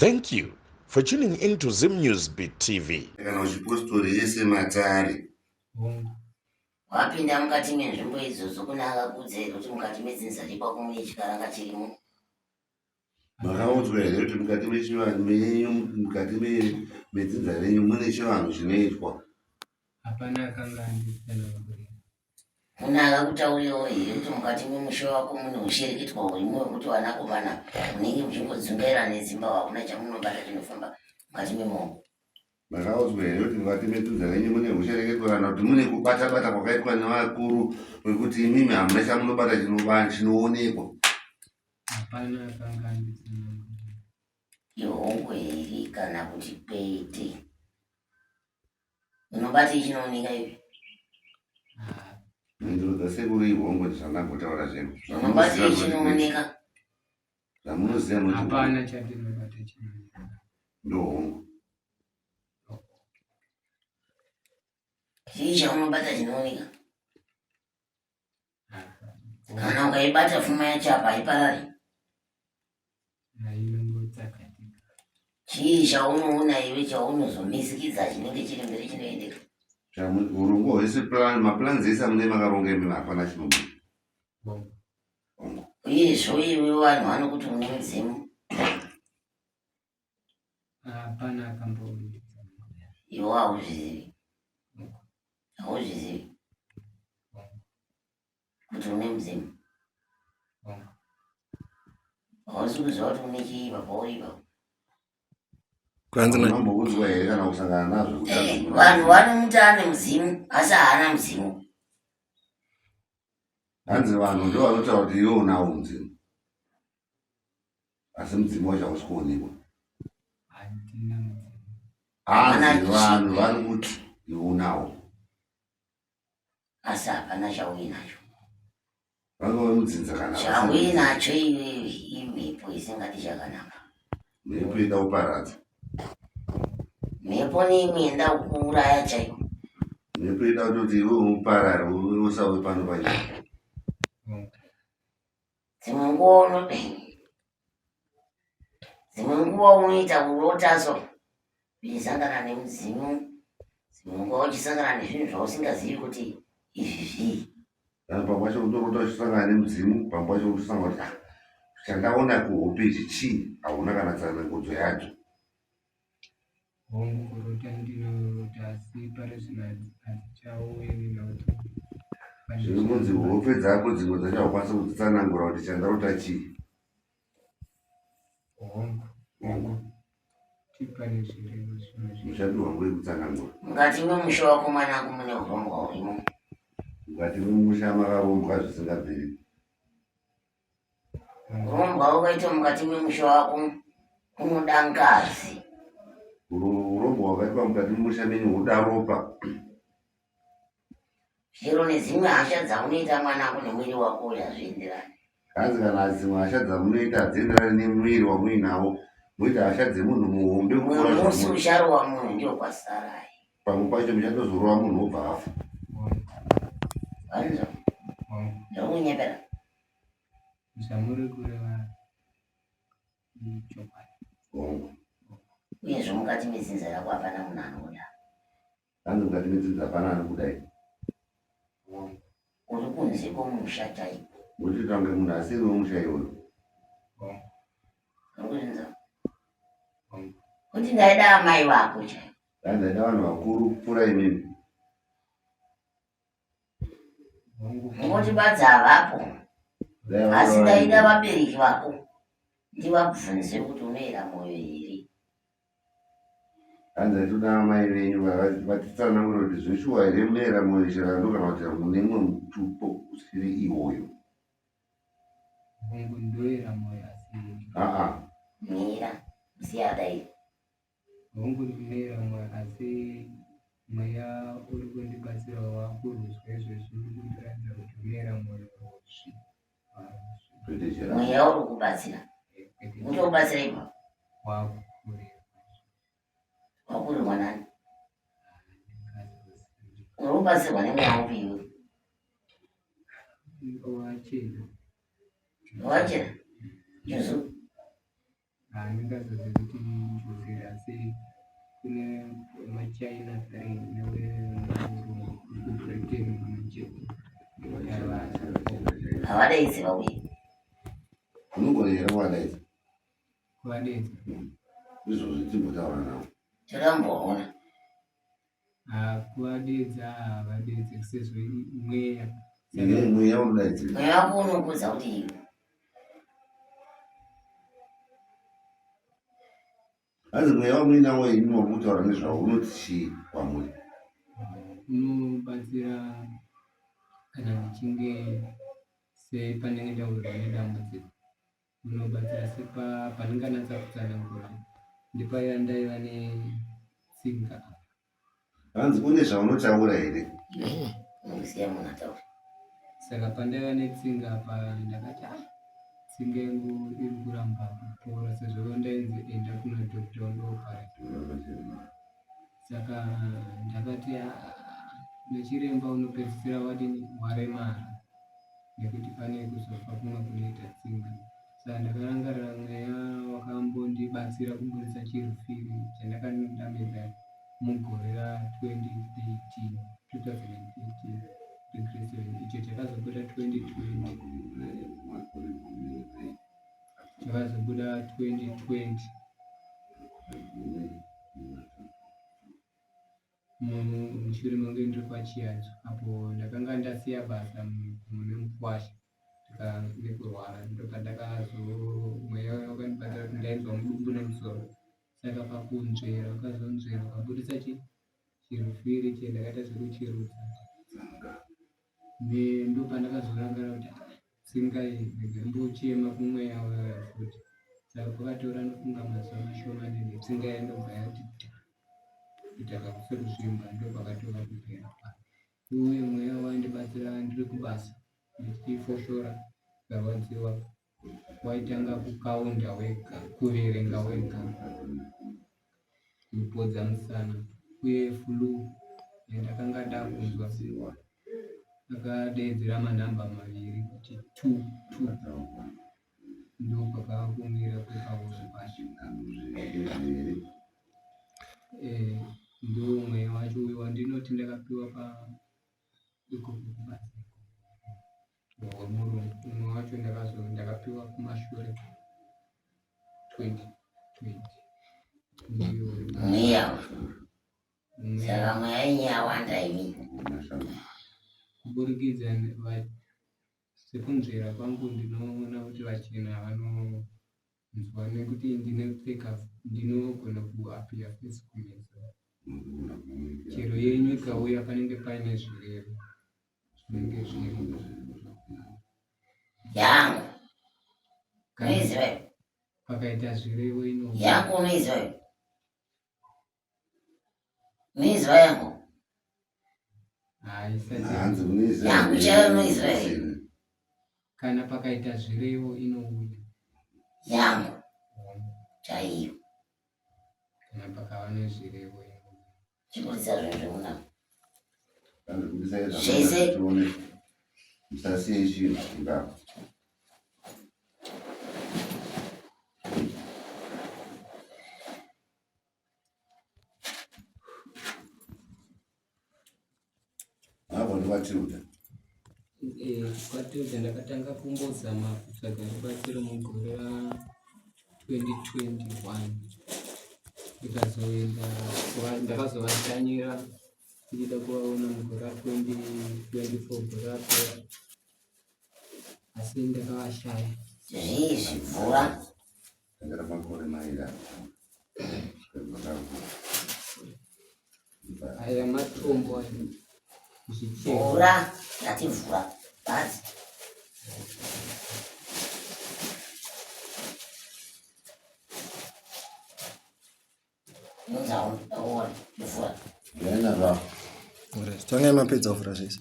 Thank you for tuning in to Zim News Beat TV. Kana uchipostori yese matare wapinda mukati menzvimbo idzodzo kune akakudza here kuti mukati medzinza ripa kumune chikaranga chirimo makaudzwa here kuti mukati mechivanhu menyu mukati medzinza renyu mune chivanhu chinoitwa? Hapana akanga andisana kune akakutaurirewo here kuti mukati memusha wako mune ushereketwa hurimo hwekuti vanakomana munenge muchingodzungaira nedzimba hakuna chamunobata chinofamba mukati memongo? Makaudzwa here kuti mukati medzinza renyu mune ushereketwa kana kuti mune kubata-bata kwakaitwa nevakuru wekuti imimi hamuna chamunobata chinoonekwa? Hapana akanga andisana ihongo here kana kuti kwete unobata ichinooneka ivi ndiro dzasekuru ihongo ndizvandangotaura zvenyu unobata ichinooneka zvamunoziva muti hapana chandinobata chinooneka ndohongo. chii chaunobata chinooneka? kana ukaibata pfuma yacho apa haiparari? inongotsakatika. chii chaunoona iwe chaunozomisikidza chinenge chiri mberi chinoendeka? urongwa hwese mapurani ese amune makaronga imimi hapana chinobuda. uyezvo iwe vanhu vanokuti une mudzimu? Hapana akambooneka. iwe hauzvizivi kuti une mudzimu? hausi kuziva kuti une chiiva pauripa? Unamboudzwa here kana kusangana nazvo vanhu vanomuti ane mudzimu asi haana mudzimu. hanzi vanhu ndo vanotaura kuti iwe unawo mudzimu asi mudzimu wacho hausi kuonekwa. Handina mudzimu. hanzi vanhu vari kuti iwe unawo asi hapana chauinacho. vangave mudzinza kana chauinacho iwewe imhepo isingati chakanaka. mhepo ida kuparadza. mhepo neimwe enda kuuraya chaiko. mhepo ida kutoti iwe uparare usave pano panyika. dzimwe nguva unoita urotaso uchisangana nemudzimu, dzimwe nguva uchisangana nezvinhu zvausingazivi kuti izvi zvii. pamwe pacho utorota uchisangana nemudzimu, pamwe pacho uchisangana kuti chandaona kuhope ichi chii, hauna kana tsanangudzo yacho. Kurota ndinorota asi pari zvino hadzichauyi nekuti zvinonzi hope dzako dzimwe dzacho haukwanisa kudzitsanangura kuti chandarota chii. tipane zvirevo mushando wangu wekutsanangura. mukati memusha wako mwanangu mune urombwa hurimo? mukati memusha makarombwa zvisingabviri. urombwa ukaita mukati memusha wako unoda ngazi. urombwa hwakaitwa mukati memusha menyu huda ropa. zviro nedzimwe hasha dzaunoita mwanangu nemwiri wako uyu hazvienderani. hanzi kana dzimwe hasha dzamunoita hadzienderani nemwiri wamuinawo, moita hasha dzemunhu muhombe musi usharowa munhu ndio kwasarai. pamwe pacho muchatozorova munhu wobva afa. vanzo ndaukunyepera zvamuri kureva chokwadi. uyezvo mukati medzinza rako hapana munhu anoda. hanzi mukati medzinza hapana anokudai. uri kunze kwomusha chaiko. muchita kunge munhu asiriwo musha iwoyo. urikuzinza kuti ndaida amai vako chaiko. ndaida vanhu vakuru kupfuura imimi. ngotibadza havapo asi ndaida vabereki vako ndivabvunze kuti unoera mwoyo here. hanzi atoda amai venyu vatitsanangura kuti zveshuwa here munoera mwoyo chirando kana kuti mune mwe mutupo usiri iwoyo. ndoera mwoyo asi mira usiyadai. hongu ndinoera mwoyo asi mweya uri kundibatsira wakuruzwa izvezvi uri kundiratidza kuti unoera mwoyo mweya uri kubatsira utokubatsira ipa wakurirwa nani? uri kubatsirwa nemweya upi iwe? wachena wachena jesu handingazozivi kuti njodzi asi kune wemachina 3 newemurungu kubritain mujeti havadaidzi vauye unongorera wadaidza kuvadedza izvozvi timbotaura navo toramboona kuvadedza havadedze sezvo mweya mweya unodaidzira mweya wako unokudza kuti iwe hanzi mweya wamuinawo imi wakutaura nezvavo unoti chii kwamuri unobatsira kana ndichinge sepanenge ndawirwa nedambudziko unobatsira sepanenganatsa kutsanangura ndipaya ndaiva netsinga hanzi kune zvaunotaura here unoziya munhu ataura saka pandaiva netsinga apa ndakati tsinga yangu iri kuramba kupora sezvo ndainzi enda kuna dokta undoparata saka ndakati nechiremba unopedzisira wadini waremara nekuti pane kuzofa kumwe kunoita tsinga saka ndakarangarira mweya wakambondibatsira kubudisa chirufiri chandakandamedza mugore ra2013 icho chakazobuda 2020 chakazobuda 2020 mushure mange ndiri pachiyadzo apo ndakanga ndasiya basa mune mukwasha nekurwara ndoka mweya wakandibatsira kuti ndainzwa mudumbu nemusoro saka pakunzvera ukazonzvera ukabudisa chirufiri chendakaita zvekuchirutsa ndopandakazorangara kuti tsinga ndimbochema kumweya waya futi saka kwakatora nofunga mazuva mashomane tsinga yanobva yati kutaka kusekuzvimba ndopakatova kupera uye mweya wandibatsira ndiri kubasa ndichifoshora karwadziwa waitanga kukaunda wega kuverenga wega kupodza musana uye flu yandakanga ndakunzwa akadedzera manhamba maviri kuti 2 ndopakakumira kwepauso pacho ndo mweya wacho uyo wandinoti ndakapiwa ikoko kubasa wemurungu umwe wacho ndakapiwa kumashure 2020 mweya saka mweya inyawanda imi kuburikidza sekunzvera kwangu ndinoona kuti vachena vanonzwa nekuti ndinogona kuapira fesi kumeso chero yenyu ikauya panenge paine zvirevo zvinenge zviripo yangu unoiziva pakaita zvirevo yangu unoiziva unoiziva yangu hanzi unoiziva yangu chaiyo unoiziva kana pakaita zvirevo inouya yangu chaiyo kana pakava nezvirevo inouya chibudisa zvezveuna zvese musasiye chinhu ingapa apo ndivatiuta kwatiudza ndakatanga kumbozama kutsvaga rubatsiro mugore ra2021 ndikazoenda ndakazovashanyira ndichida kuvaona mugore ra2024 gore rapera asi ndakavashaya zvizvimvura ndakara makore maira aya matombo ayo mvura ngati mvura basi nozauona mvura yaina zva tonge mapedza kuvhura zvese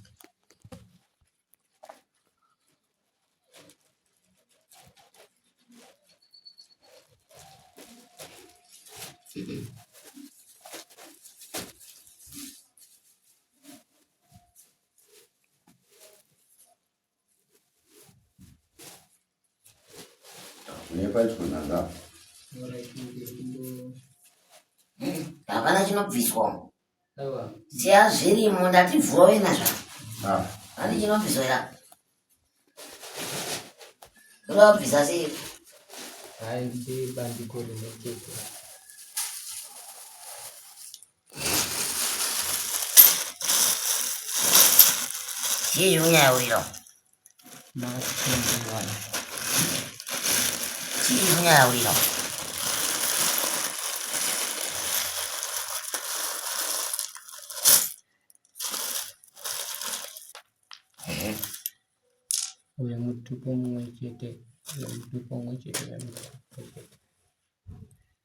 nepaitwa nanga hapana chinobviswa siya zvirimo ndativhura wenazva hani chinobviswa ira urabvisa sei haindi bandiko rimwechete chii unyayawiro chii unyayawiro uye mutupo mumwe chete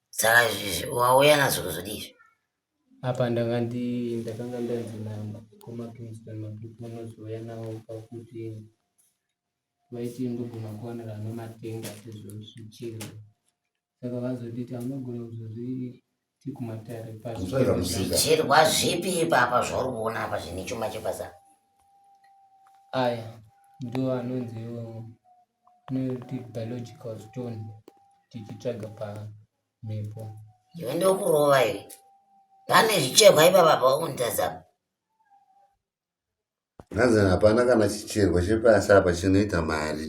saka izvizvi wauya nazvo kuzodizvi apa ndakanga ndanzina kumakingston matupo anozouya nawo pakuti vaiti ndogona kuwanira nematenga tezvosvichirwa saka vazoditi anogona kuzozviti kumatare zvichirwa zvipi ipapa zvauri kuona apa zvine chuma chepasa aya ndo anonziwo noti biological stone tichitsvaga pamhepo iwe ndokurova iwe pane zvicherwa ipapa paunitadza Nanzana hapana kana chicherwa chepasi apa chinoita mari.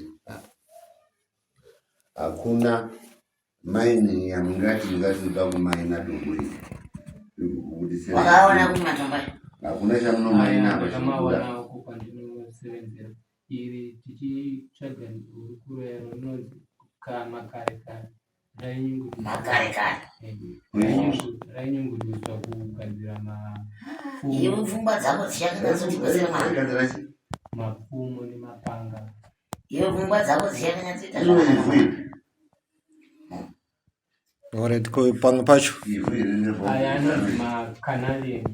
Hakuna mining ingati pakumaina dombo iri. Wakaona kuti matombo hakuna chamunomaina apa chinobuda kwandinosevenza iri tichitsvaga hurukuro yaro rinonzi makarekare rainyunguduswa kugadzira iwe pfungwa dzako dzichakanyatsotikozera mwana mapfumo nemapanga iwe pfungwa dzako dzichakanyatsoita Alright, pamwe pacho aya anonzi macanadian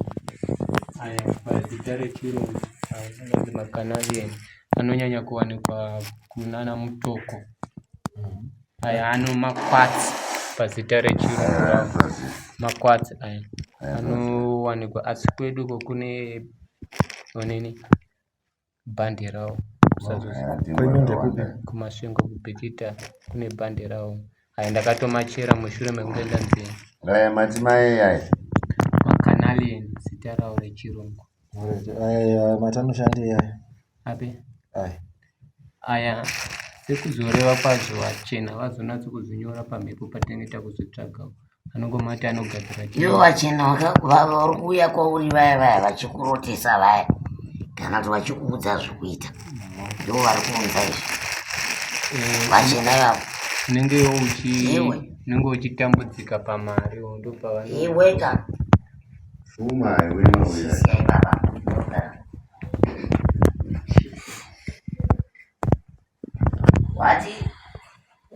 aya pazita rechirungu anonzi macanadian anonyanya kuwanikwa kunana mutoko aya ano makwatsi pazita rechirungu makwatsi aya anowanikwa asi kwedu uko kune onini bhande rawo kumasvingo kubhekita kune bhande rawo aya ndakatomachera mushure mekunge ndanzira raya mati mai aya macanalian zita rawo rechirungu aya matanoshandei aya ape aya aya sekuzoreva kwazvo vachena vazonatsa kuzinyora pamhepo patinenge takuzvitsvagawo anongomati anogadzira ivo vachena vari kuuya kwauri vaya vaya vachikurotesa vaya kana kuti vachikuudza zvekuita ndivo vari kuunza izvi vachena ivavo unenge uchitambudzika pamari iweka shuma iwe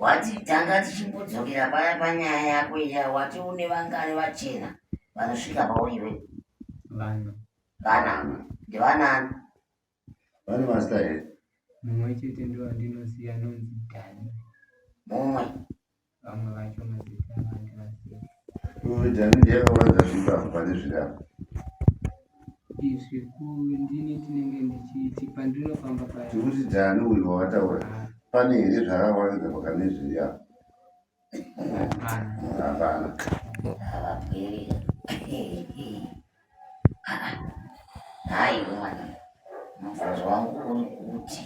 wati tanga tichimbodzokera paya panyaya yako iya wati une vangani vachena vanosvika pauriwe vana ndivanani vane masta here mumwe chete ndo andinoziya anonzi Dhani mumwe vamwe vacho mazita vandinasiya Dhani ndiyakawanza zvipa pane zvirapa izvi kundini tinenge ndichiti pandinofamba paya tikuti Dhani uyu wataura pane here zvakawanza pakane zviriapa hapana haiwa mwana mubvunzo wangu uri kuti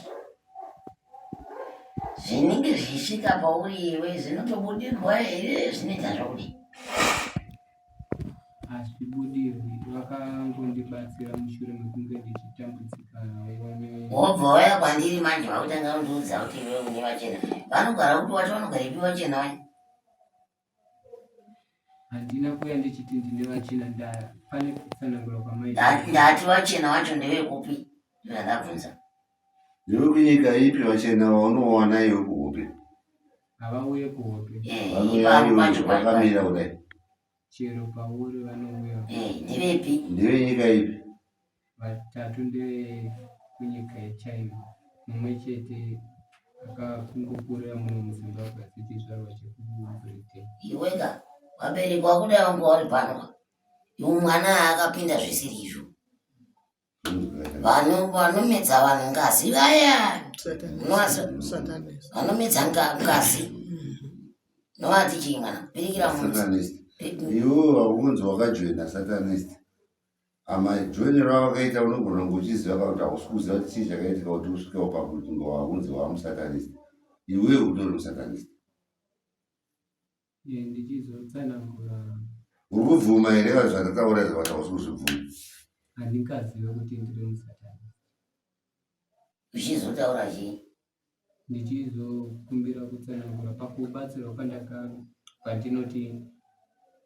zvinenge zvisvika pauri iwe zvinotobudirwa here zvinoita zvauri hazvibudirwi vakangondibatsira mushure mekunge ndichitambudzika wobva waya kwandiri manje vakutanga undiudza kuti iwe une vachena vanogara kuti wacho vanogara ipi vachena vaya handina kuya ndichiti ndine vachena pane kutsanangura kwamaita ndati vachena vacho ndevekupi zvandabvunza ndiwe kunyika ipi vachena vaunoona iwe kuhope havauye kuhope vakamira kudai chero pauri vanouya ndevepi ndeve nyika ipi vatatu ndeve kunyika yechina mumwe chete akakungokurira muno muzimbabwe achiti zvarwa chekubritain iweka waberekwa kudai wanga wari panwa iwe mwana akapinda zvisiri izvo vanomedza vanhu ngazi vaya vanomedza ngazi Novati chimwana. Pirikira munzi. Satanist. Iwo wakunzi wakajoina Satanist. Amajoinero awakaita unogona kungochiziva kuti hausikuziva kuti chii chakaitika kuti usvikewo pakuti wakunzi wamusatanist. Iwewe utori musatanist. Ndichizotsanangura. Uri kubvuma here kana zvandataura kuti hausi kuzvibvuma? Handingaziva kuti ndiri musatanist. Uchizotaura chii? Ndichizokumbira kutsanangura pakubatsirwa pandinoti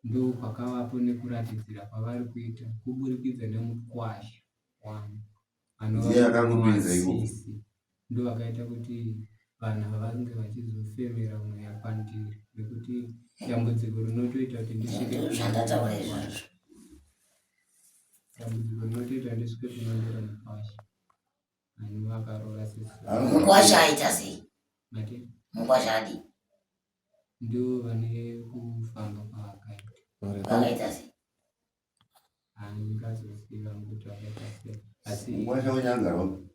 ndo kwakavapo nekuratidzira kwavari kuita kuburikidza nemukwasha wangu anovasisi ndo vakaita kuti vanhu vange vachizofemera mweya kwandiri nekuti dambudziko rinotoita kuti ndisvike kunondera mukwasha ani vakarora mukwasha aita sei? mati Mukwasha adi ndo vane kufamba kwavakaita vakaita sei? handingazoziva kuti vakaita sei asi mukwasha wenyangaro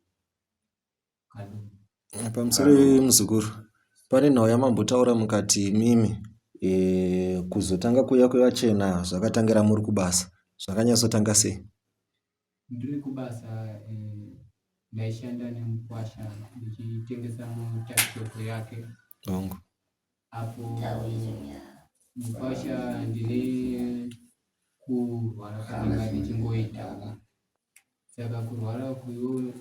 pamusoro muzukuru pane nhau yamambotaura mukati mimi kuzotanga kuuya kwevachena zvakatangira muri kubasa zvakanyatsotanga sei? ndiri kubasa ndaishanda nemukwasha ndichitengesa mutakishoko yake Ongo. apo mukwasha ndine kurwara kwananga ndichingoitawo saka kurwara kuyo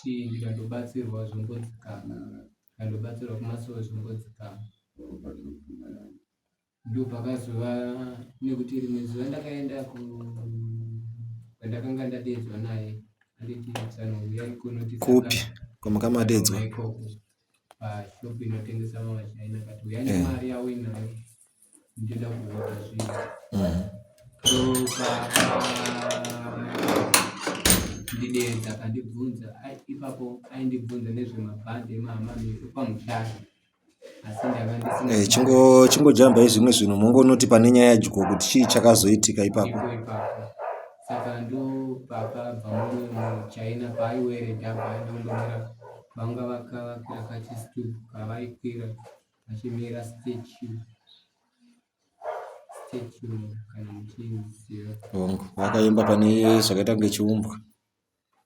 ndikandobatsirwa zvongodzikama kandobatsirwa kumasoro zvongodzikama ndo pakazova nekuti rimwe zuva ndakaenda kwandakanga ndadedzwa naye anditi tsanouya ikonoti Kupi kwamakamadedzwa? ikoko pashopu inotengesa mavashaina kati uya nemari yawo inayo ndinoda kuota zvinhu so ndidedza kandibvunza ipapo aindibvunza nezvemabhande emahamamiri pamushana asi ndakandisina chingojamba izvimwe zvinhu mongonoti pane nyaya yadyo kuti chii chakazoitika ipapo saka ndo pakabva mumwe muchina paaiweredhabha ndondomira vanga vakavakira kachistupu kavaikwira vachimira statue kana muchiziva vakaimba pane zvakaita kunge chiumbwa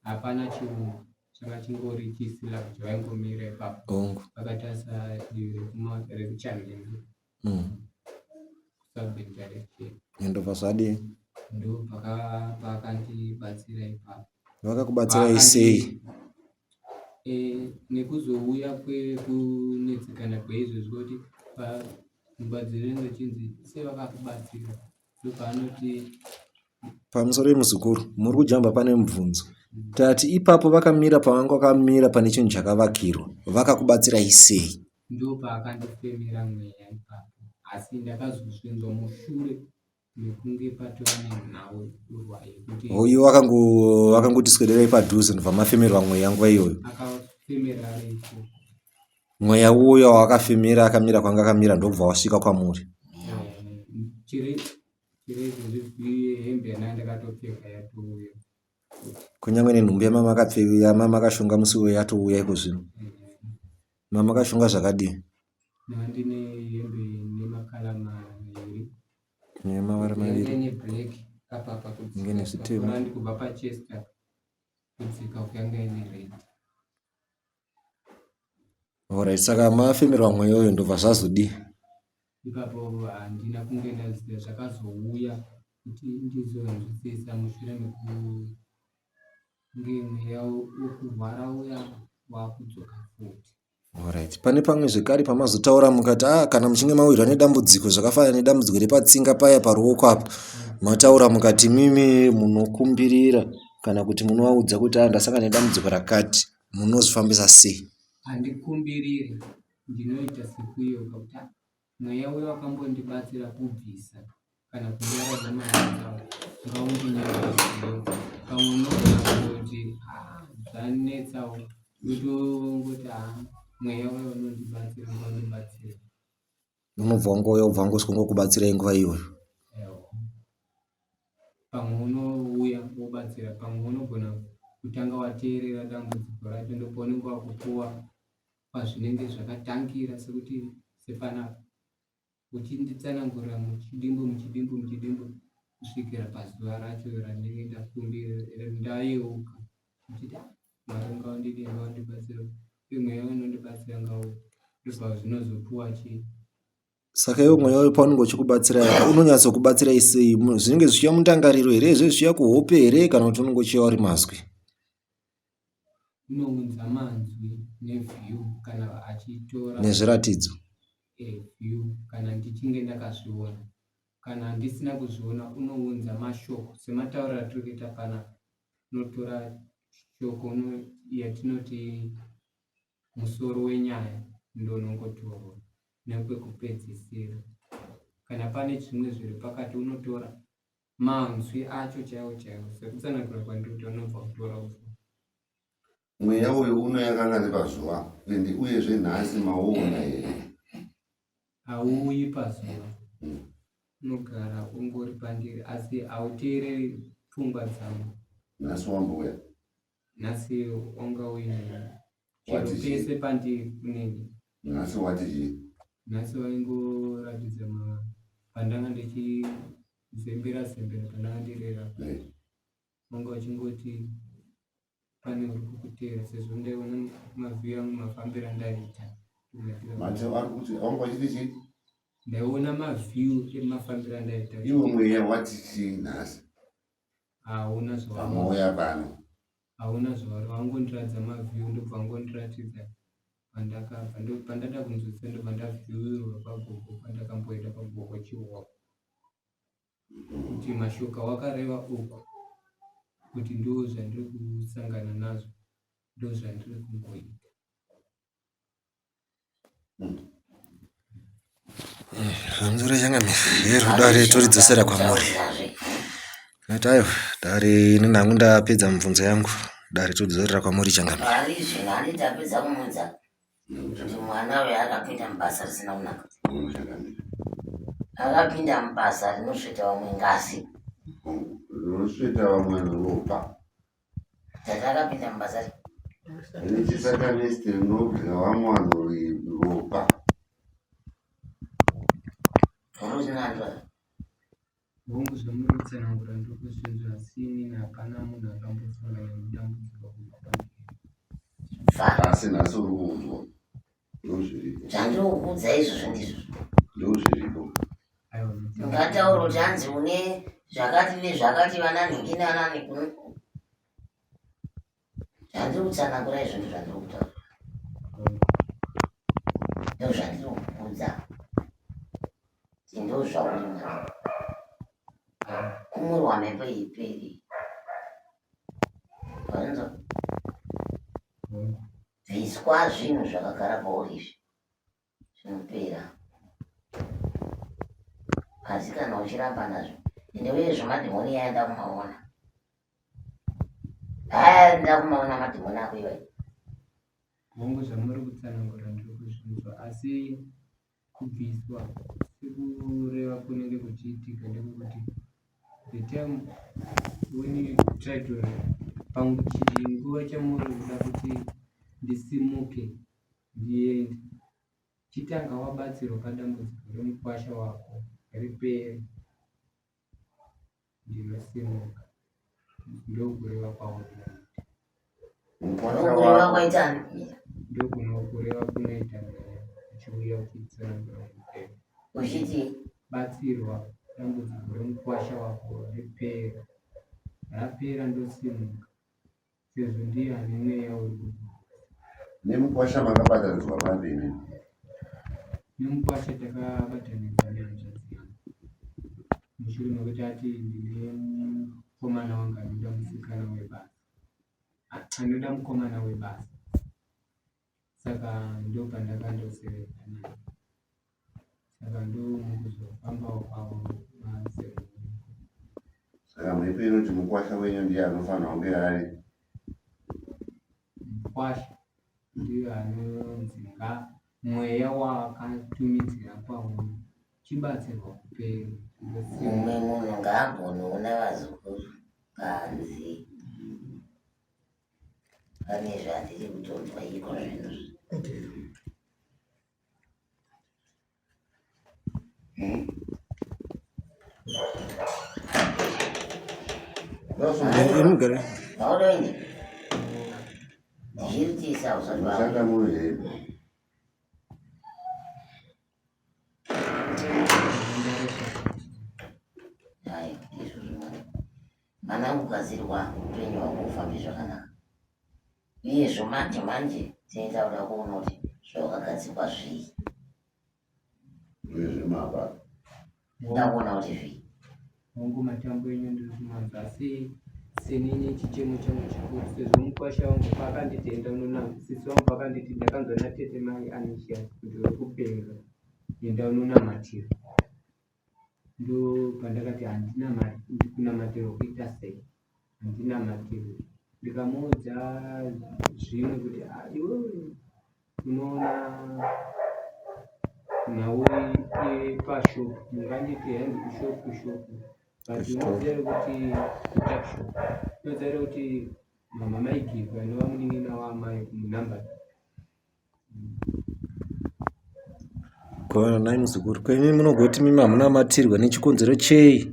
hapana chiumbwa changa chingori chisilabhu chavaingomira ipapo vakatarisa divi rekuchanhembe kusouthern direction ndobva zvadii ndo pakandibatsira ipapo. Vakakubatsirai sei? Nekuzouya kunetsekana kweizvozvi kuti panyumba dzinenge chinzi sevakakubatsira ndopaanoti pamusoro yemuzukuru muri kujamba pane mubvunzo tati ipapo vakamira pavanga vakamira pane chinhu chakavakirwa vakakubatsirai sei? ndo paakandifemera mweya ipapo asi ndakazosvinzwa mushure mekunge patova nenhau urwa yekuti uyu vakangotiswederai padhuze ndobva mafemerwa mweya nguva iyoyo? akafemera reiko mweya uyo wakafemera akamira kwanga akamira ndobva wasvika kwamuri? chiri izvozvi hembe yana ndakatopfeka yatouya kunyange nenhumbi yamamakashonga musi uyo yatouya iko zvino mamakashonga zvakadii? ndine hembe nemakala maviri nemavara maviri neblack apapa ngene zvitema kubva pachester kudzika ukanga ine red. Alright, saka mafemerwa mweya uyo ndobva zvazodii? Ipapo handina kunge ndaziva zvakazouya kuti ndizonzwisisa mushure mekunge mweya wokurwara uya wakudzoka futi. Alright, pane pamwe zvekare pamazotaura mukati kana muchinge mawirwa nedambudziko zvakafanana nedambudziko repatsinga paya paruoko apa mataura mukati mimi munokumbirira kana kuti munovaudza kuti ndasangana nedambudziko rakati munozvifambisa sei? Handikumbiriri, ndinoita sekuyoka kuti mweya uya wakambondibatsira kubvisa kana kunyaradza marwadzo ngaundinyaradze pamwe unogona kuti zvanetsawo utongoti mweya uya unondibatsira ngaundibatsira unobva wangouya ubva wangosvika ngokubatsirai nguva iyoyo? pamwe unouya wobatsira pamwe unogona kutanga wateerera dambudziko racho ndopaunenge wakupuwa pazvinenge zvakatangira sekuti sepanapa uchinditsanangurira muchidimbu kusvikira pazuva racho ranenge ndakumbira ndayeuka ndichiti Mwari ngaundibatsira uye mweya unondibatsira ndobva zvinozopuwa chii. Saka iwe mweya uyu paunenge uchikubatsira unonyatsokubatsira sei? Zvinenge zvichiya mundangariro here, zvichiya kuhope here, kana kuti unenge uchiya uri mazwi? Unounza manzwi nevhiyu kana achitora Nezviratidzo. vhiyu kana ndichinge ndakazviona. Kana handisina kuzviona unounza mashoko sematauro atirikuita pana. Unotora shoko yatinoti musoro wenyaya ndonongotorwa nekwekupedzisira. Kana pane zvimwe zviri pakati unotora manzwi acho chaiwo sekutsanangura kwandiri kuti unobva kutora ufu. Mweya uyu unoyakanga pazuva uyezve nhasi mauona here? Hauuyi pazuva, unogara ungori pandiri asi hauteereri pfungwa dzangu. Nhasi wambouya? Nhasi wanga uine chero pese pandiri kunenge. Nhasi wati chii? Nhasi waingoratidza pandanga ndichizembera pandanga ndirera. Wanga wachingoti pane uri kukuteera sezvo ndaiona mavhiyu angu mafambiro andaita. Wanga wachiti chii? Ndaiona mavhiyu emafambiro andaita. Iwe mweya wati chii nhasi? Hauna zvawari. Pamauya pano? Hauna zvawari, wangondiratidza mavhiyu ndobva wangondiratidza pandakabva. Pandada kunzwisisa ndobva ndavhiyuirwa pagogo pandakamboita pagogo chiwawa. Kuti mashoka wakareva uku kuti ndo zvandiri kusangana nazvo, ndo zvandiri kungoita. Hanzura changamira dare toridzosera kwamuri. Natayo dare ini nangu ndapedza mibvunzo yangu. Dare todzorera kwamuri changamira. Harizvi nani ndapedza kumudza kuti mwana uyu akapinda mubasa risina kunaka. Akapinda mubasa rinosveta vamwe ngazi. Rinosveta vamwe ropa. Tata akapinda mubasa richisakanesti rinodya vamwe vanhu ropa. Ruzinandwa Vongu zvamuri kutsanangura ndokuzvinzwa asi inini hapana munhu akambosangana nedambudziko kupandira. Asi nhasi uri kuudzwa ndozviriko. zvandinokuudza izvozvo ndizvo. Ndozviriko. Ungataura kuti hanzi une zvakati nezvakati vananhingi nanani kuno. Zvandiri kutsanangura izvo ndizvo zvandiri kutaura. Ndo zvandiri kukuudza. Ndo zvauri mwana. Kumurwa mhepo iperi. Kwanza zviswa zvinhu zvakagara pauri izvi zvinopera. Asi kana uchiramba nazvo ende uyezvo madhimoni yaenda kumaona. Enda kumaona madhimoni ako iwayo. Vongu zvamuri kutsanangura ndokuzvinzwa asi kubviswa sekureva kunenge kuchiitika ndekuti the time when you try to nguva chamuri kuda kuti ndisimuke ndiende chitanga wabatsirwa padambudziko remukwasha wako ripere ndinosimuka ndokureva kwauri. Kureva kwaita Ndokureva kunoita uchiuya uchitsanangura uchiti batsirwa dambudziko remukwasha wako ripera. Rapera ndosimuka sezvo ndiye ane mweya uri. Nemukwasha makabatanidzwa pamberi? Nemukwasha takabatanidza nehanzvadzi yangu. Mushure mekuti ati ndine mukomana wanga anoda musikana webasa. Anoda mukomana webasa. Saka ndo pandakandosevedzana naye. Saka ndo mukuzofambawo kwavo mazeroni. Saka mhepo inoti mukwasha wenyu ndiye anofanira kunge ari? Mukwasha ndiye anonzika mweya wakatumidzira pauri chibatsirwa kupera. mumwe munhu ngaambonoona vazukuru panzi. Pane zvandiri kutonzwa iko zvinhu. Imugare. Maudoini. Ndichirutisa usati Mushanda muri hai izvo zvimwe. Mana kugadzirwa upenyu hwako ufambe zvakanaka. Uyezvo manje tinotaura kuona kuti zvawakagadzirwa zvii. zvemapa. Ndakuona kuti zvii. Wangu matambo enyu ndiri kumanza asi senini chichemo changu chikuru sezvo mukwasha wangu pakanditenda unona sisi wangu pakanditi ndakanzwa natete mai anisha kuti uri kupenga enda unonamatira ndo pandakati handina kunamatira kuita sei handinamatira ndikamuudza zvimwe kuti iwewe unoona nhau pashopu munganditi handi kushopu but unoziva kuti kutakishopu unoziva kuti mama maigiva inova munin'ina wamai munamba Kwana nai muzukuru kwenyu munogoti mimi hamunamatirwa nechikonzero chei?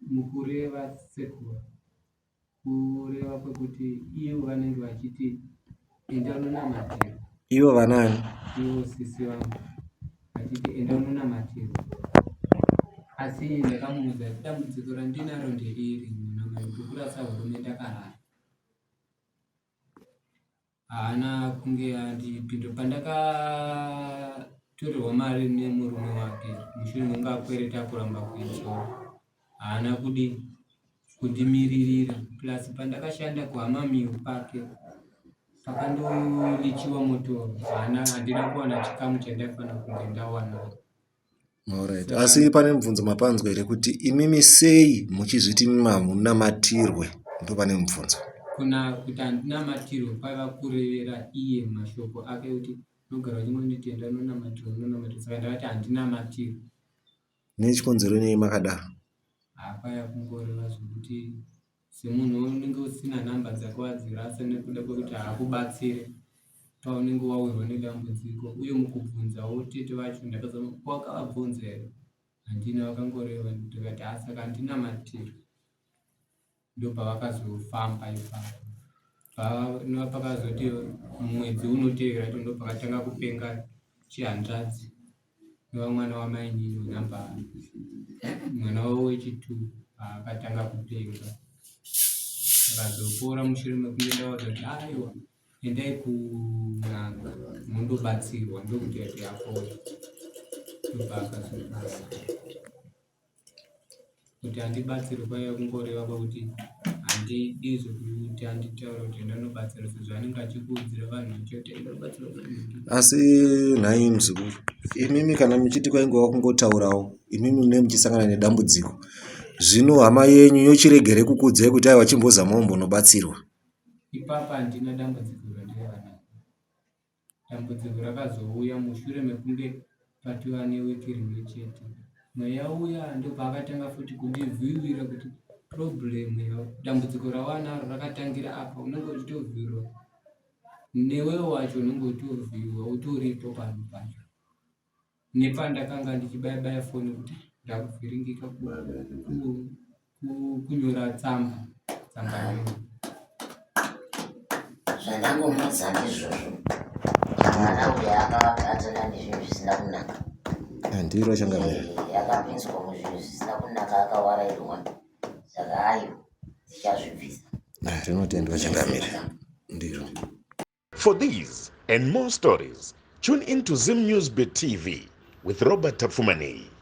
mukureva sekuru kureva kwekuti ivo vanenge vachiti enda unonamatira Ivo vanani? ivo sisi vangu vachiti enda unonamatira asi ndakamuudza dambudziko randinaro nderiri mwana mai kurasa hurumende akarara haana kunge andipinda pandakatorerwa mari nemurume wake mushure mekunge akwereta kuramba kuitora haana kundimiririra plus pandakashanda kuhamamiwo pake pakandolichiwa motoro handina kuwana chikamu chandafanira kunge ndawana. Alright. Asi pane mubvunzo mapanzwa here kuti imimi sei muchizviti mimi hamunamatirwe? Ndo pane mubvunzo. Kuna kuti handinamatirwe kwaiva kurevera iye mashoko ake kuti nogara uchingonditenda unonamatira saka ndakati handinamatirwe. Nechikonzero nei makadaro? Kwaiva kungoreva zvokuti semunhu unenge usina nhamba dzake wadzirasa nekuda kwekuti haakubatsire paunenge wawirwa nedambudziko uye mukubvunzawo tete vacho ndakazama wakavabvunza here handina vakangoreva ndikati saka handinamatira ndopavakazofamba ipapo pakazoti mwedzi unotevera to ndopakatanga kupenga chihanzvadzi nova mwana wamainini namba mwana wavo wechitu akatanga kupenga akazopora mushure mekunge ndavaudza kuti aiwa endai kun'anga mundobatsirwa ndokuti ati apora ndobva akazopasa kuti handibatsirwe kwaiva kungoreva kwekuti handidi zvokuti handitaura kuti ndanobatsira sezvo anenge achikuudzira vanhu achiti ndinobatsira asi nhai muzukuru imimi kana muchiti kwaingowa kungotaurawo imimi mune muchisangana nedambudziko zvino hama yenyu yochiregere kukudzai kuti aiwa chimbozamawo mbonobatsirwa ipapa handina dambudziko randireva naro dambudziko rakazouya mushure mekunge pativa newiki rimwe chete mweya uya ndopaakatanga futi kundivhiwira kuti problemu yavo dambudziko rawanaro rakatangira apa unenge uchitovhiirwa newewo wacho unenge uchitovhiirwa utoripo panhu pacho nepandakanga ndichibayabaya foni kuti ndakuvhiringika kunyora tsamba yangu zvandangomudza ndizvozvo mwana uyu akatenda ndizvinhu zvisina kunaka handiro changamira akapinzwa muzvinhu zvisina kunaka akawarairwa saka ayo tichazvibvisa rinotendwa changamira ndiro. For these and more stories, tune into Zim News Bit TV with Robert Tafumani.